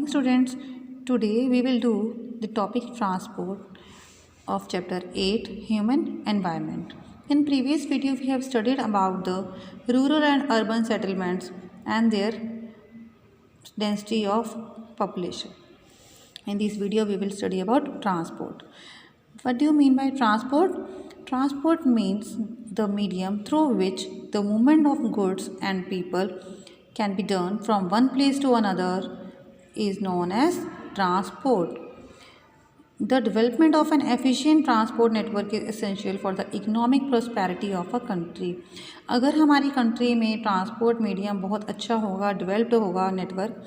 morning students. Today we will do the topic transport of chapter 8 human environment. In previous video we have studied about the rural and urban settlements and their density of population. In this video we will study about transport. What do you mean by transport? Transport means the medium through which the movement of goods and people can be done from one place to another is known as transport. The development of an efficient transport network is essential for the economic prosperity of a country. अगर हमारी country में transport medium बहुत अच्छा होगा, developed होगा network,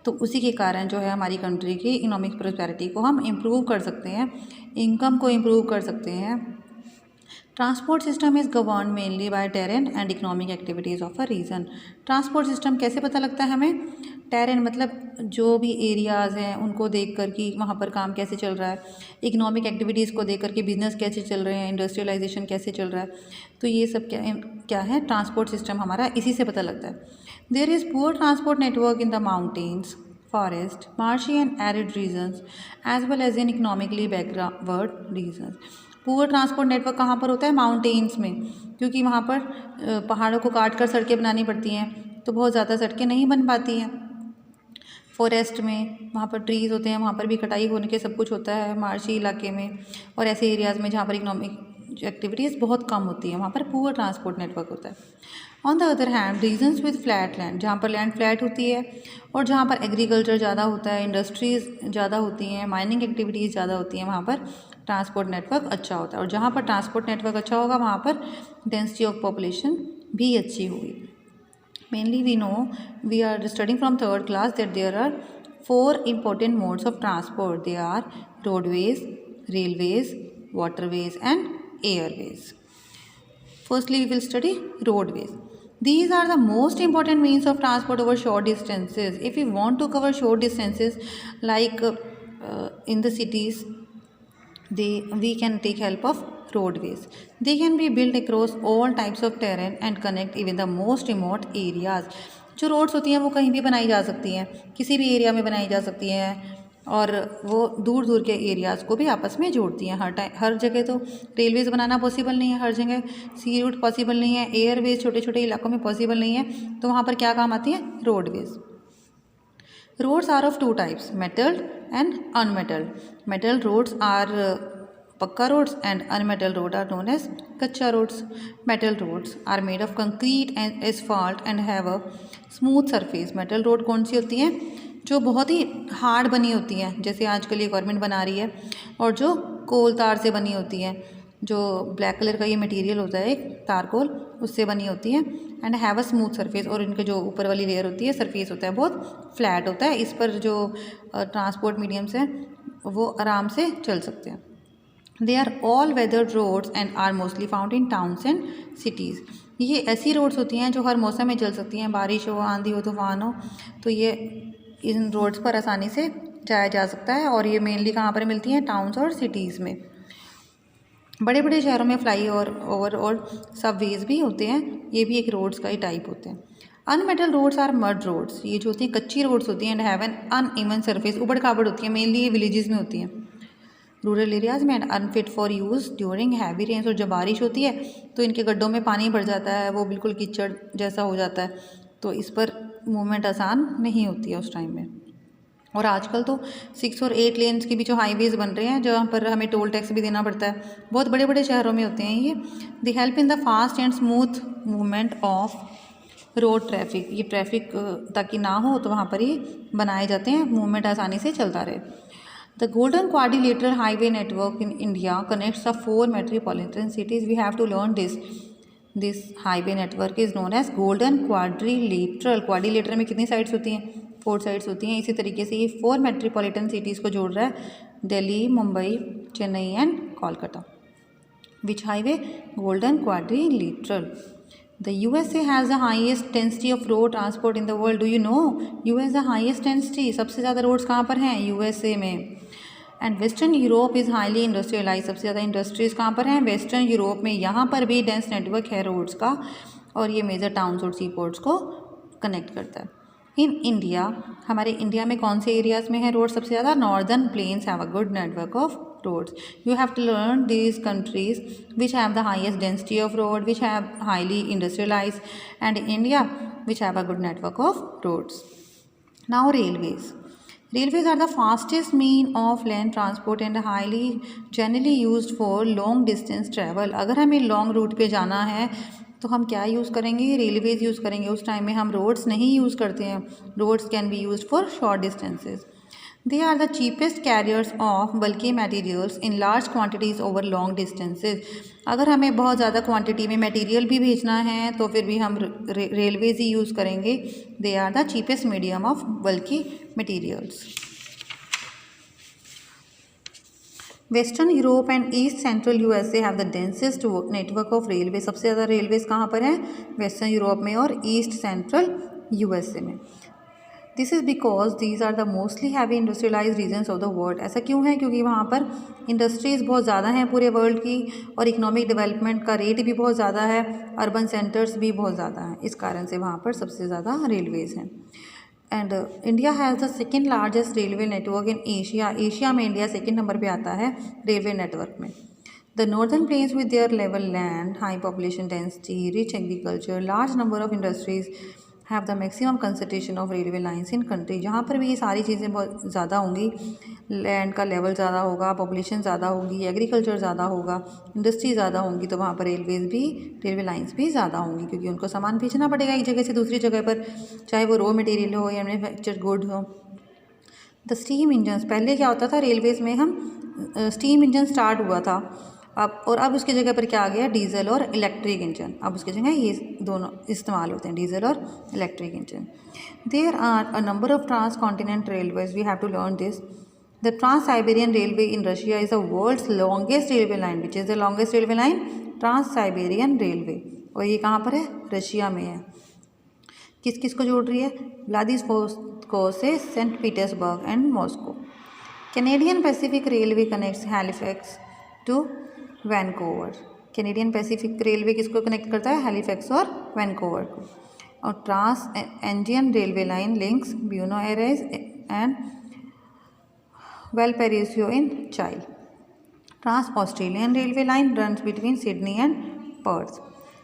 तो उसी के कारण जो है हमारी कंट्री की इकोनॉमिक प्रॉस्पेरिटी को हम इम्प्रूव कर सकते हैं, इनकम को इम्प्रूव कर सकते हैं. Transport system is govern mainly by terrain and economic activities of a region. Transport system कैसे पता लगता है हमें? टेरेन मतलब जो भी एरियाज़ हैं उनको देख कर कि वहाँ पर काम कैसे चल रहा है, इकोनॉमिक एक्टिविटीज़ को देख कर कि बिजनेस कैसे चल रहे हैं, इंडस्ट्रियलाइजेशन कैसे चल रहा है. तो ये सब क्या है? ट्रांसपोर्ट सिस्टम हमारा इसी से पता लगता है. There is poor transport network in the mountains, forest, marshy and arid regions as well as in economically backward regions. Poor transport network कहाँ पर होता है? माउंटेन्स में, क्योंकि वहाँ पर पहाड़ों को काट कर सड़कें बनानी पड़ती हैं, तो बहुत ज़्यादा सड़कें नहीं बन पाती हैं. फॉरेस्ट में वहाँ पर ट्रीज़ होते हैं, वहाँ पर भी कटाई होने के सब कुछ होता है. मार्शी इलाके में और ऐसे एरियाज़ में जहाँ पर इकोनॉमिक एक्टिविटीज़ बहुत कम होती हैं, वहाँ पर पुअर ट्रांसपोर्ट नेटवर्क होता है. On the other hand regions with flat land, जहाँ पर लैंड फ्लैट होती है और जहाँ पर एग्रीकल्चर ज़्यादा होता है, इंडस्ट्रीज़ ज़्यादा होती हैं, माइनिंग एक्टिविटीज़ ज़्यादा होती हैं, वहाँ पर ट्रांसपोर्ट नेटवर्क अच्छा होता है. और जहाँ पर ट्रांसपोर्ट नेटवर्क अच्छा होगा वहाँ पर डेंसिटी ऑफ पॉपुलेशन भी अच्छी होगी. Mainly we are studying from third class that there are 4 important modes of transport. They are roadways, railways, waterways and airways. Firstly, we will study roadways. These are the most important means of transport over short distances. If we want to cover short distances like in the cities, we can take help of roadways. They can be built across all types of terrain and connect even the most remote areas. जो roads होती हैं वो कहीं भी बनाई जा सकती हैं, किसी भी एरिया में बनाई जा सकती हैं और वो दूर दूर के एरियाज़ को भी आपस में जोड़ती हैं. हर जगह तो रेलवेज़ बनाना पॉसिबल नहीं है, हर जगह सी रूट पॉसिबल नहीं है, एयरवेज छोटे छोटे इलाकों में पॉसिबल नहीं है, तो वहाँ पर क्या काम आती है? Roadways. Roads are of 2 types, metalled and unmetalled. Metalled roads are pucca roads and unmetal road are known as कच्चा roads. Metal roads are made of concrete and asphalt and have a smooth surface. metal road कौन सी होती हैं? जो बहुत ही hard बनी होती हैं, जैसे आजकल ये गवर्नमेंट बना रही है, और जो कोल तार से बनी होती हैं, जो ब्लैक कलर का ये मटेरियल होता है एक तारकोल, उससे बनी होती है. And have a smooth surface, और इनके जो ऊपर वाली लेयर होती है, सरफेस होता है बहुत फ्लैट होता है. इस पर जो ट्रांसपोर्ट मीडियम्स हैं वो आराम से चल सकते हैं. They are all weathered roads and are mostly found in towns and cities. ये ऐसी रोड्स होती हैं जो हर मौसम में चल सकती हैं, बारिश हो, आंधी हो, तूफान हो, तो ये इन रोड्स पर आसानी से जाया जा सकता है. और ये मेनली कहाँ पर मिलती हैं? टाउन्स और सिटीज़ में. बड़े बड़े शहरों में फ्लाई ओवर और सबवेज भी होते हैं, ये भी एक रोड्स का ही टाइप होते हैं. Unmetal roads are mud roads. ये जो होती हैं कच्ची रोड्स होती हैं and have an uneven surface, उबड़ खाबड़ होती हैं, मेनली ये विलेजेस में होती हैं, रूरल एरियाज़ में. And unfit for use during heavy rains, और जब बारिश होती है तो इनके गड्ढों में पानी भर जाता है, वो बिल्कुल कीचड़ जैसा हो जाता है, तो इस पर मूवमेंट आसान नहीं होती है उस टाइम में. और आजकल तो 6 और 8 लेन्स के भी जो हाईवेज़ बन रहे हैं, जहाँ पर हमें टोल टैक्स भी देना पड़ता है, बहुत बड़े बड़े शहरों में होते हैं ये. They help in the fast and smooth movement of road traffic. ये ट्रैफिक ताकि ना हो तो वहाँ पर ही बनाए जाते हैं, मूवमेंट आसानी से चलता रहे. The Golden Quadrilateral Highway Network in India connects the 4 metropolitan cities. We have to learn this. This highway network is known as Golden Quadrilateral. Quadrilateral में कितनी साइड्स होती हैं? 4 साइड्स होती हैं. इसी तरीके से ये 4 मेट्रोपॉलिटन सिटीज़ को जोड़ रहा है, Delhi, Mumbai, Chennai and Kolkata. Which highway? Golden Quadrilateral. The USA has the highest density of road transport in the world. Do you know? US the highest density. सबसे ज़्यादा रोड्स कहाँ पर हैं? USA में. And western Europe is highly industrialise. सबसे ज़्यादा industries कहाँ पर हैं? वेस्टर्न यूरोप में. यहाँ पर भी डेंस नेटवर्क है रोड्स का, और ये मेजर टाउन्स और सी पोर्ट्स को कनेक्ट करता है. इन इंडिया, हमारे इंडिया में कौन से एरियाज़ में है रोड सबसे ज़्यादा? Northern plains have a good network of roads. You have to learn these countries which have the highest density of road, which have highly industrialized, and India which have a good network of roads. Now railways. Railways are the fastest mean of land transport and highly generally used for long distance travel. अगर हमें long route पे जाना है तो हम क्या use करेंगे? Railways use करेंगे. उस टाइम में हम रोड्स नहीं यूज़ करते हैं. Roads can be used for short distances. They are the cheapest carriers of bulky materials in large quantities over long distances. अगर हमें बहुत ज़्यादा क्वांटिटी में मटेरियल भी भेजना है तो फिर भी हम रेलवेज़ ही यूज़ करेंगे. They are the cheapest medium of bulky materials. Western Europe and east central USA have the densest network of railway. सबसे ज़्यादा रेलवेज़ कहाँ पर हैं? वेस्टर्न यूरोप में और ईस्ट सेंट्रल यूएसए में. This is because these are the mostly heavy industrialise regions of the world. ऐसा क्यों है? क्योंकि वहाँ पर इंडस्ट्रीज़ बहुत ज़्यादा हैं पूरे वर्ल्ड की और इकोनॉमिक डेवलपमेंट का रेट भी बहुत ज़्यादा है. अर्बन सेंटर्स भी बहुत ज़्यादा हैं. इस कारण से वहाँ पर सबसे ज़्यादा रेलवेज़ हैं. And India has the second largest railway network in Asia. Asia में इंडिया सेकेंड नंबर पे आता है रेलवे नेटवर्क में. The northern plains with their level land, high population density, rich agriculture, large number of industries have the maximum concentration of railway lines in country. जहाँ पर भी ये सारी चीज़ें बहुत ज़्यादा होंगी, लैंड का लेवल ज़्यादा होगा, पॉपुलेशन ज़्यादा होगी, एग्रीकल्चर ज़्यादा होगा, इंडस्ट्री ज़्यादा होंगी, तो वहाँ पर रेलवे लाइन्स भी ज़्यादा होंगी क्योंकि उनको सामान भेजना पड़ेगा एक जगह से दूसरी जगह पर, चाहे वो रॉ मटेरियल हो या मैन्युफैक्चर्ड गुड हो. The steam engines. पहले क्या होता था रेलवेज़ में, हम स्टीम इंजन स्टार्ट हुआ था अब उसकी जगह पर क्या आ गया? डीजल और इलेक्ट्रिक इंजन. अब उसकी जगह ये दोनों इस्तेमाल होते हैं, डीजल और electric engine. There are a number of trans continent railways. We have to learn this. The Trans Siberian railway in Russia is the world's longest railway line. Which is the longest railway line? Trans Siberian railway. और ये कहाँ पर है? Russia में है. किस किस को जोड़ रही है? व्लादिवोस्तोक से Saint Petersburg and Moscow. Canadian Pacific railway connects Halifax to Vancouver. Canadian Pacific railway किसको कनेक्ट करता है? हैलिफैक्स और वैनकूवर को. और trans Andean railway line links Buenos Aires and Valparaiso in Chile. Trans Australian railway line runs between Sydney and Perth.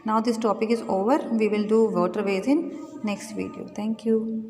Now this topic is over. We will do waterways in next video. Thank you.